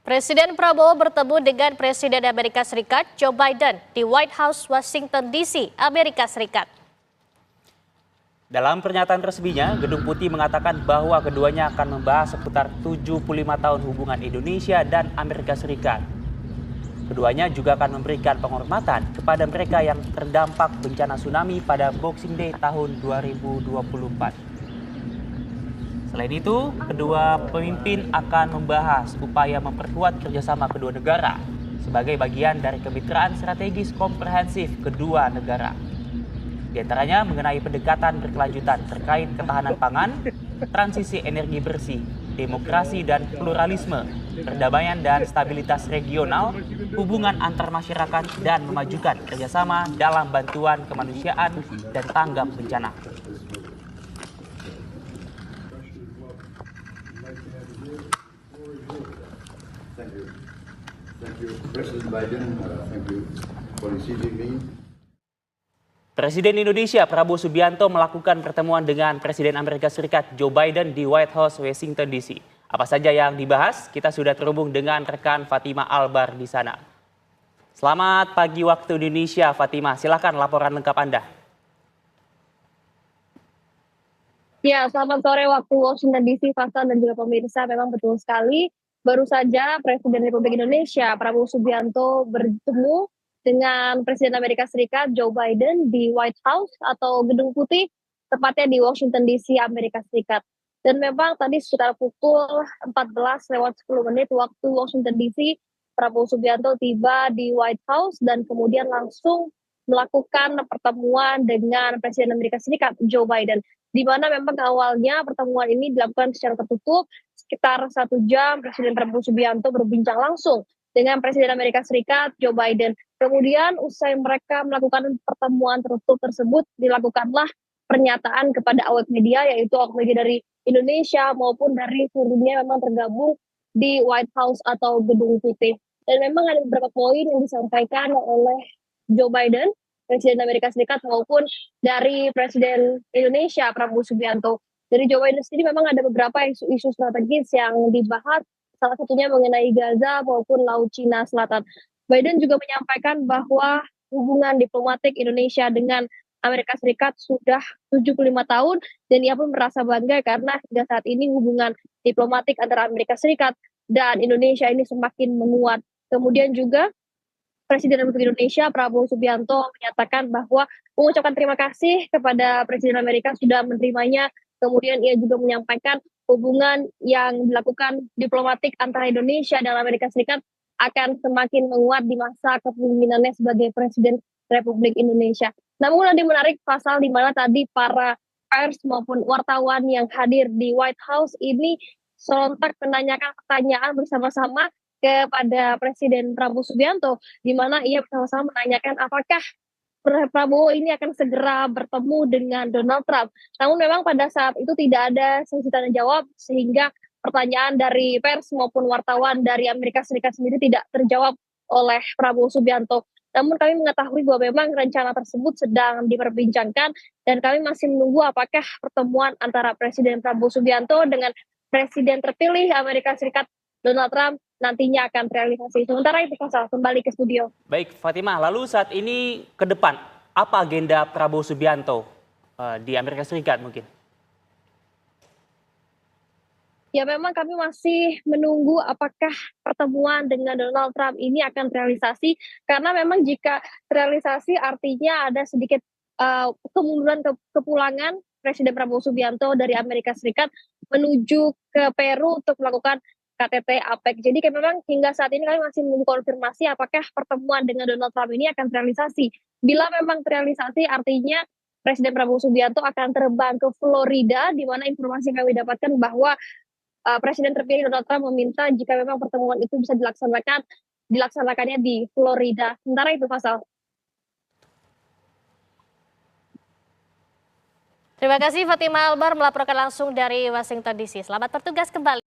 Presiden Prabowo bertemu dengan Presiden Amerika Serikat Joe Biden di White House, Washington DC, Amerika Serikat. Dalam pernyataan resminya, Gedung Putih mengatakan bahwa keduanya akan membahas seputar 75 tahun hubungan Indonesia dan Amerika Serikat. Keduanya juga akan memberikan penghormatan kepada mereka yang terdampak bencana tsunami pada Boxing Day tahun 2024. Selain itu, kedua pemimpin akan membahas upaya memperkuat kerjasama kedua negara sebagai bagian dari kemitraan strategis komprehensif kedua negara. Di antaranya mengenai pendekatan berkelanjutan terkait ketahanan pangan, transisi energi bersih, demokrasi dan pluralisme, perdamaian dan stabilitas regional, hubungan antar masyarakat, dan memajukan kerjasama dalam bantuan kemanusiaan dan tanggap bencana. Thank you, President Biden. Thank you for receiving me. Presiden Indonesia Prabowo Subianto melakukan pertemuan dengan Presiden Amerika Serikat Joe Biden di White House, Washington DC. Apa saja yang dibahas? Kita sudah terhubung dengan rekan Fatima Albar di sana. Selamat pagi waktu Indonesia, Fatima. Silakan laporan lengkap Anda. Ya, selamat sore waktu Washington DC, Faisal dan juga pemirsa. Memang betul sekali. Baru saja Presiden Republik Indonesia Prabowo Subianto bertemu dengan Presiden Amerika Serikat Joe Biden di White House atau Gedung Putih, tepatnya di Washington DC, Amerika Serikat. Dan memang tadi sekitar pukul 14:10 waktu Washington DC, Prabowo Subianto tiba di White House dan kemudian langsung melakukan pertemuan dengan Presiden Amerika Serikat Joe Biden, di mana memang awalnya pertemuan ini dilakukan secara tertutup. Sekitar 1 jam Presiden Prabowo Subianto berbincang langsung dengan Presiden Amerika Serikat Joe Biden. Kemudian usai mereka melakukan pertemuan tertutup tersebut, dilakukanlah pernyataan kepada awak media, yaitu awak media dari Indonesia maupun dari seluruh dunia memang tergabung di White House atau Gedung Putih. Dan memang ada beberapa poin yang disampaikan oleh Joe Biden, Presiden Amerika Serikat maupun dari Presiden Indonesia Prabowo Subianto. Dari Joe Biden sendiri memang ada beberapa isu strategis yang dibahas, salah satunya mengenai Gaza maupun Laut Cina Selatan. Biden juga menyampaikan bahwa hubungan diplomatik Indonesia dengan Amerika Serikat sudah 75 tahun dan ia pun merasa bangga karena hingga saat ini hubungan diplomatik antara Amerika Serikat dan Indonesia ini semakin menguat. Kemudian juga Presiden Republik Indonesia Prabowo Subianto menyatakan bahwa mengucapkan terima kasih kepada Presiden Amerika sudah menerimanya. Kemudian ia juga menyampaikan hubungan yang dilakukan diplomatik antara Indonesia dan Amerika Serikat akan semakin menguat di masa kepemimpinannya sebagai Presiden Republik Indonesia. Namun ada menarik pasal di mana tadi para pers maupun wartawan yang hadir di White House ini sontak menanyakan pertanyaan bersama-sama kepada Presiden Prabowo Subianto, di mana ia bersama-sama menanyakan apakah Prabowo ini akan segera bertemu dengan Donald Trump. Namun memang pada saat itu tidak ada sesi tanya jawab, sehingga pertanyaan dari pers maupun wartawan dari Amerika Serikat sendiri tidak terjawab oleh Prabowo Subianto. Namun kami mengetahui bahwa memang rencana tersebut sedang diperbincangkan dan kami masih menunggu apakah pertemuan antara Presiden Prabowo Subianto dengan Presiden terpilih Amerika Serikat Donald Trump nantinya akan terrealisasi. Sementara itu, Faisal, kembali ke studio. Baik, Fatima. Lalu saat ini ke depan, apa agenda Prabowo Subianto di Amerika Serikat mungkin? Ya, memang kami masih menunggu apakah pertemuan dengan Donald Trump ini akan terrealisasi, karena memang jika terrealisasi artinya ada sedikit kemunduran kepulangan Presiden Prabowo Subianto dari Amerika Serikat menuju ke Peru untuk melakukan KTT APEC. Jadi memang hingga saat ini kami masih menunggu konfirmasi apakah pertemuan dengan Donald Trump ini akan terrealisasi. Bila memang terrealisasi artinya Presiden Prabowo Subianto akan terbang ke Florida, di mana informasi kami dapatkan bahwa Presiden terpilih Donald Trump meminta jika memang pertemuan itu bisa dilaksanakannya di Florida. Sementara itu, Faisal. Terima kasih Fatima Albar melaporkan langsung dari Washington DC. Selamat bertugas kembali.